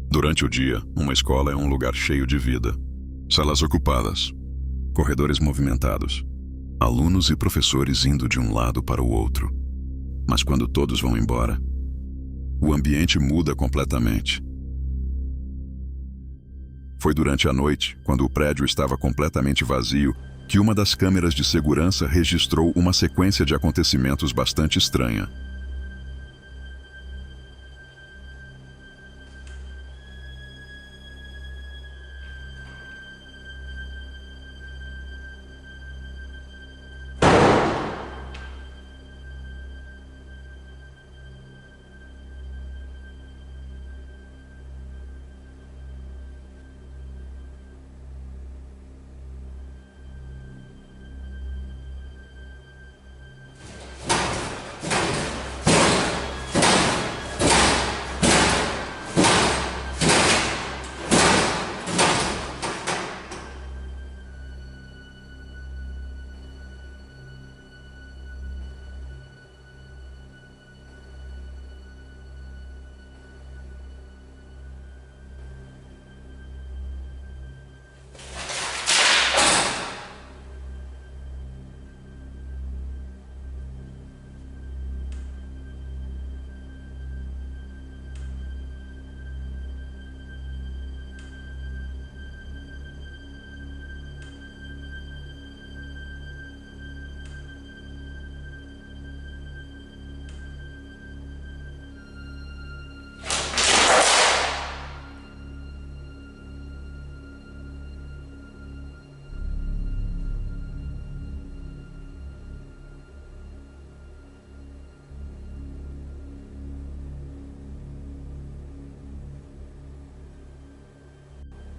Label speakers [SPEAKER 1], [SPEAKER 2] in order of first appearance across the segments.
[SPEAKER 1] Durante o dia, uma escola é um lugar cheio de vida. Salas ocupadas, corredores movimentados, alunos e professores indo de um lado para o outro. Mas quando todos vão embora, o ambiente muda completamente. Foi durante a noite, quando o prédio estava completamente vazio, que uma das câmeras de segurança registrou uma sequência de acontecimentos bastante estranha.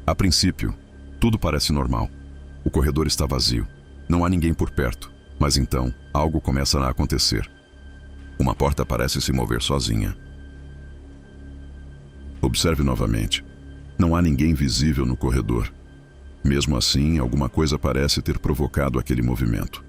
[SPEAKER 1] A princípio, tudo parece normal. O corredor está vazio. Não há ninguém por perto. Mas então, algo começa a acontecer. Uma porta parece se mover sozinha. Observe novamente. Não há ninguém visível no corredor. Mesmo assim, alguma coisa parece ter provocado aquele movimento.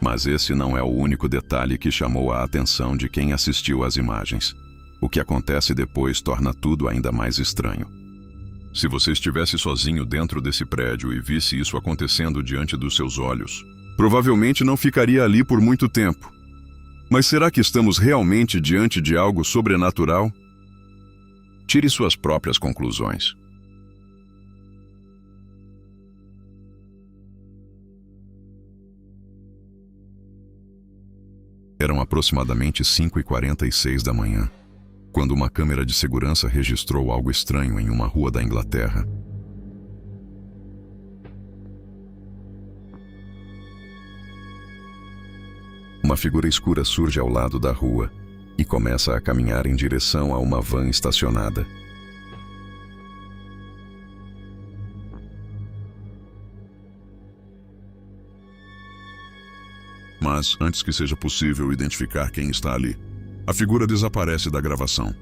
[SPEAKER 1] Mas esse não é o único detalhe que chamou a atenção de quem assistiu às imagens. O que acontece depois torna tudo ainda mais estranho. Se você estivesse sozinho dentro desse prédio e visse isso acontecendo diante dos seus olhos, provavelmente não ficaria ali por muito tempo. Mas será que estamos realmente diante de algo sobrenatural? Tire suas próprias conclusões. Eram aproximadamente 5h46 da manhã, quando uma câmera de segurança registrou algo estranho em uma rua da Inglaterra. Uma figura escura surge ao lado da rua e começa a caminhar em direção a uma van estacionada. Mas, antes que seja possível identificar quem está ali, a figura desaparece da gravação.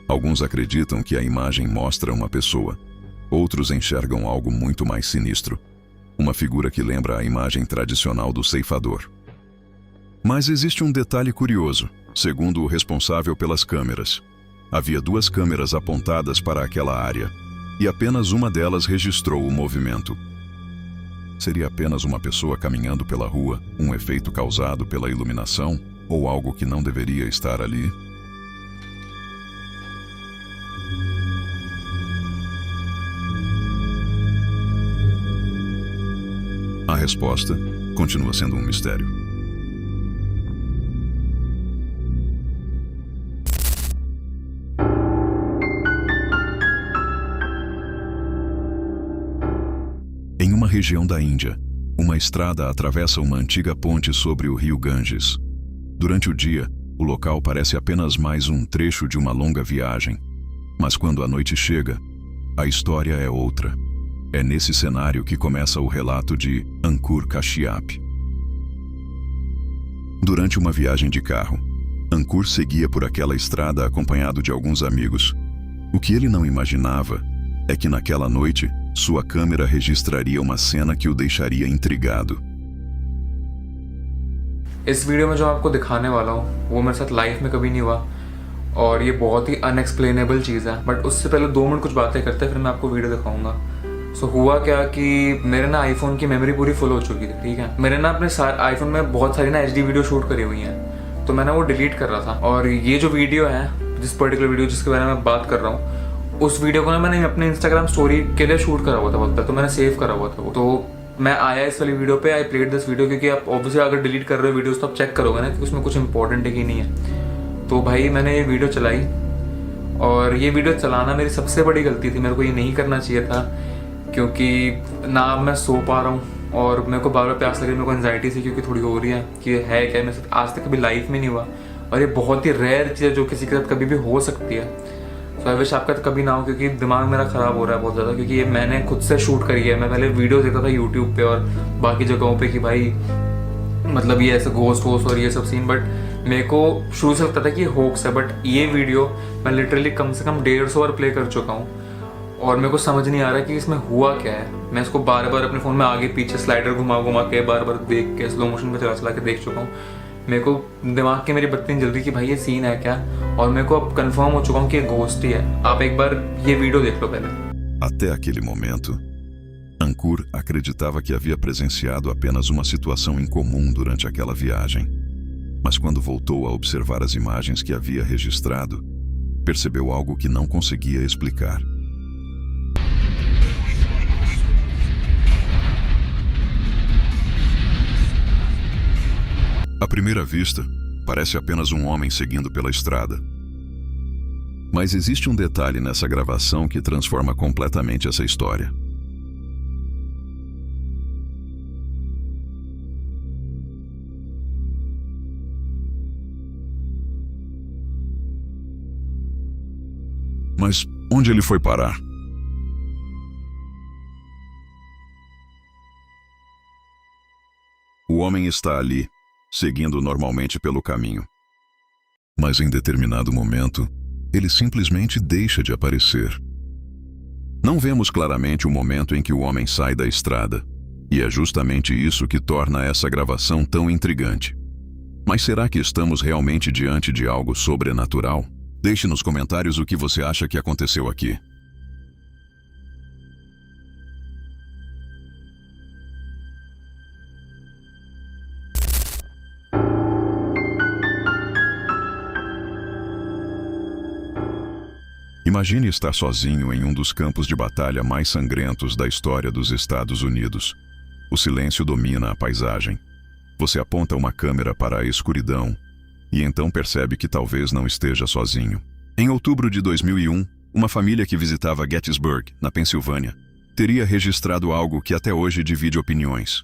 [SPEAKER 1] Alguns acreditam que a imagem mostra uma pessoa. Outros enxergam algo muito mais sinistro. Uma figura que lembra a imagem tradicional do ceifador. Mas existe um detalhe curioso, segundo o responsável pelas câmeras. Havia 2 câmeras apontadas para aquela área, e apenas uma delas registrou o movimento. Seria apenas uma pessoa caminhando pela rua, um efeito causado pela iluminação, ou algo que não deveria estar ali? A resposta continua sendo um mistério. Em uma região da Índia, uma estrada atravessa uma antiga ponte sobre o rio Ganges. Durante o dia, o local parece apenas mais um trecho de uma longa viagem. Mas quando a noite chega, a história é outra. É nesse cenário que começa o relato de Ankur Kashyap. Durante uma viagem de carro, Ankur seguia por aquela estrada acompanhado de alguns amigos. O que ele não imaginava é que naquela noite, sua câmera registraria uma cena que o deixaria intrigado.
[SPEAKER 2] इस वीडियो में जो आपको दिखाने वाला हूँ वो मेरे साथ लाइफ में कभी नहीं हुआ और ये बहुत ही अनएक्सप्लेनेबल चीज़ है, बट उससे पहले 2 मिनट कुछ बातें करते हैं, फिर मैं आपको वीडियो दिखाऊंगा। सो हुआ क्या कि मेरे ना आईफोन की मेमोरी पूरी फुल हो चुकी थी, ठीक है। मेरे ना अपने आईफोन में बहुत सारी ना HD वीडियो शूट करी हुई हैं, तो मैंने वो डिलीट कर रहा था। और ये जो वीडियो है, जिस पर्टिकुलर वीडियो जिसके बारे में मैं बात कर रहा हूँ, उस वीडियो को ना मैंने अपने इंस्टाग्राम स्टोरी के लिए शूट करा हुआ था वक्त, तो मैंने सेव करा हुआ था वो। तो मैं आया इस वाली वीडियो पे, आई प्लेड दिस वीडियो, क्योंकि आप ऑब्वियसली अगर डिलीट कर रहे हो वीडियोस तो आप चेक करोगे ना कि उसमें कुछ इंपॉर्टेंट है कि नहीं है। तो भाई मैंने ये वीडियो चलाई और ये वीडियो चलाना मेरी सबसे बड़ी गलती थी। मेरे को ये नहीं करना चाहिए था, क्योंकि ना अब मैं सो पा रहा हूँ और मेरे को बार बार प्यास लग रही है। मेरे को एंजाइटी सी क्योंकि थोड़ी हो रही है कि है क्या, मेरे साथ आज तक कभी लाइफ में नहीं हुआ और ये बहुत ही रेयर चीज़ है जो किसी के साथ कभी भी हो सकती है। तो आई विश आपका तो कभी ना हो, क्योंकि दिमाग मेरा ख़राब हो रहा है बहुत ज़्यादा, क्योंकि ये मैंने खुद से शूट करी है। मैं पहले वीडियो देखता था यूट्यूब पे और बाकी जगहों पे कि भाई मतलब ये ऐसे घोस्ट वोस्ट और ये सब सीन, बट मेरे को शुरू से लगता था कि ये होक्स है। बट ये वीडियो मैं लिटरली कम से कम 150 बार प्ले कर चुका हूँ और मेरे को समझ नहीं आ रहा कि इसमें हुआ क्या है। मैं इसको बार बार अपने फ़ोन में आगे पीछे स्लाइडर घुमा घुमा के बार बार देख के स्लो मोशन में चला चला के देख चुका हूँ। मेरे को दिमाग की मेरी बत्ती जल्दी कि भाई ये सीन है क्या, और मेरे को अब कंफर्म हो चुका हूँ कि ये घोस्ट ही है। आप एक बार ये वीडियो देख लो पहले।
[SPEAKER 1] Até aquele momento, Ankur acreditava que havia presenciado apenas uma situação incomum durante aquela viagem. Mas quando voltou a observar as imagens que havia registrado, percebeu algo que não conseguia explicar. À primeira vista, parece apenas um homem seguindo pela estrada. Mas existe um detalhe nessa gravação que transforma completamente essa história. Mas onde ele foi parar? O homem está ali, seguindo normalmente pelo caminho. Mas em determinado momento, ele simplesmente deixa de aparecer. Não vemos claramente o momento em que o homem sai da estrada, e é justamente isso que torna essa gravação tão intrigante. Mas será que estamos realmente diante de algo sobrenatural? Deixe nos comentários o que você acha que aconteceu aqui. Imagine estar sozinho em um dos campos de batalha mais sangrentos da história dos Estados Unidos. O silêncio domina a paisagem. Você aponta uma câmera para a escuridão e então percebe que talvez não esteja sozinho. Em outubro de 2001, uma família que visitava Gettysburg, na Pensilvânia, teria registrado algo que até hoje divide opiniões.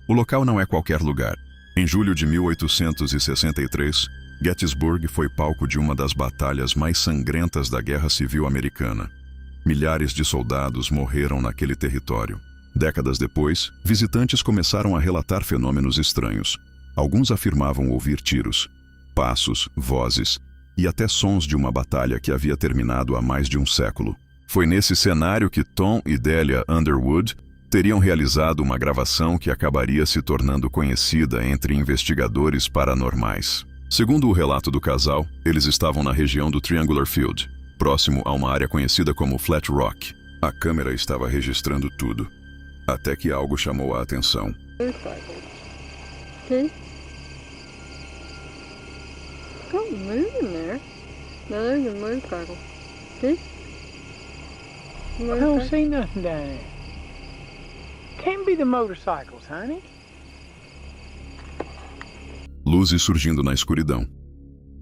[SPEAKER 1] O local não é qualquer lugar. Em julho de 1863, Gettysburg foi palco de uma das batalhas mais sangrentas da Guerra Civil Americana. Milhares de soldados morreram naquele território. Décadas depois, visitantes começaram a relatar fenômenos estranhos. Alguns afirmavam ouvir tiros, passos, vozes e até sons de uma batalha que havia terminado há mais de um século. Foi nesse cenário que Tom e Delia Underwood teriam realizado uma gravação que acabaria se tornando conhecida entre investigadores paranormais. Segundo o relato do casal, eles estavam na região do Triangular Field, próximo a uma área conhecida como Flat Rock. A câmera estava registrando tudo, até que algo chamou a atenção.
[SPEAKER 3] Okay. Don't move in there. No, there's a motorcycle. See?
[SPEAKER 4] I don't see nothing down there. Can't be the motorcycles, honey.
[SPEAKER 1] Luzes surgindo na escuridão.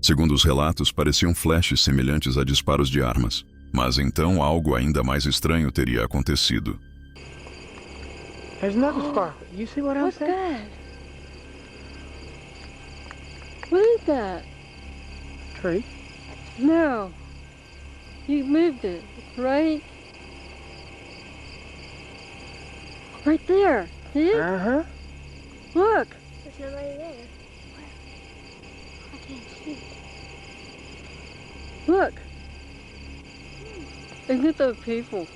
[SPEAKER 1] Segundo os relatos, pareciam flashes semelhantes a disparos de armas. Mas então algo ainda mais estranho teria acontecido.
[SPEAKER 4] There's another sparkle. You see what I'm
[SPEAKER 3] What's
[SPEAKER 4] saying?
[SPEAKER 3] that? What is that?
[SPEAKER 4] Tree.
[SPEAKER 3] No. You moved it, right? Right there. See it?
[SPEAKER 4] Uh-huh.
[SPEAKER 3] Look.
[SPEAKER 5] There's nobody there.
[SPEAKER 3] can't see. Look. Isn't it those people?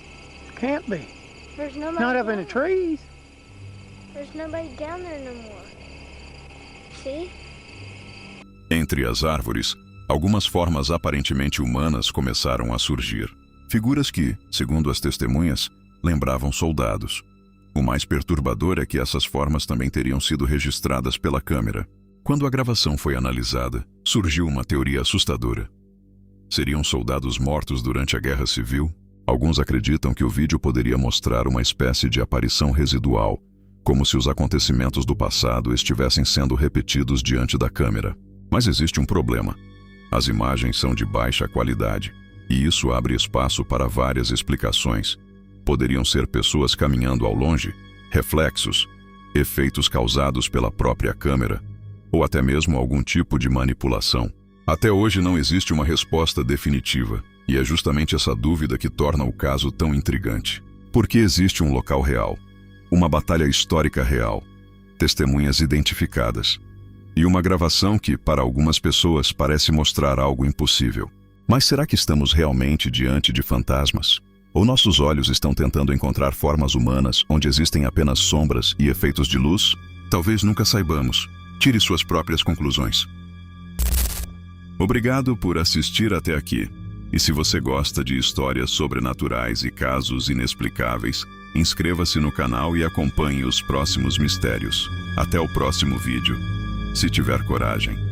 [SPEAKER 4] Can't be.
[SPEAKER 5] There's nobody.
[SPEAKER 4] Not up in the
[SPEAKER 5] down
[SPEAKER 4] trees.
[SPEAKER 5] there. There's nobody down there no more. See?
[SPEAKER 1] Entre as árvores, algumas formas aparentemente humanas começaram a surgir. Figuras que, segundo as testemunhas, lembravam soldados. O mais perturbador é que essas formas também teriam sido registradas pela câmera. Quando a gravação foi analisada, surgiu uma teoria assustadora. Seriam soldados mortos durante a Guerra Civil? Alguns acreditam que o vídeo poderia mostrar uma espécie de aparição residual, como se os acontecimentos do passado estivessem sendo repetidos diante da câmera. Mas existe um problema. As imagens são de baixa qualidade, e isso abre espaço para várias explicações. Poderiam ser pessoas caminhando ao longe, reflexos, efeitos causados pela própria câmera, ou até mesmo algum tipo de manipulação. Até hoje não existe uma resposta definitiva, e é justamente essa dúvida que torna o caso tão intrigante. Porque existe um local real, uma batalha histórica real, testemunhas identificadas, e uma gravação que, para algumas pessoas, parece mostrar algo impossível. Mas será que estamos realmente diante de fantasmas? Ou nossos olhos estão tentando encontrar formas humanas onde existem apenas sombras e efeitos de luz? Talvez nunca saibamos. Tire suas próprias conclusões. Obrigado por assistir até aqui. E se você gosta de histórias sobrenaturais e casos inexplicáveis, inscreva-se no canal e acompanhe os próximos mistérios. Até o próximo vídeo. Se tiver coragem.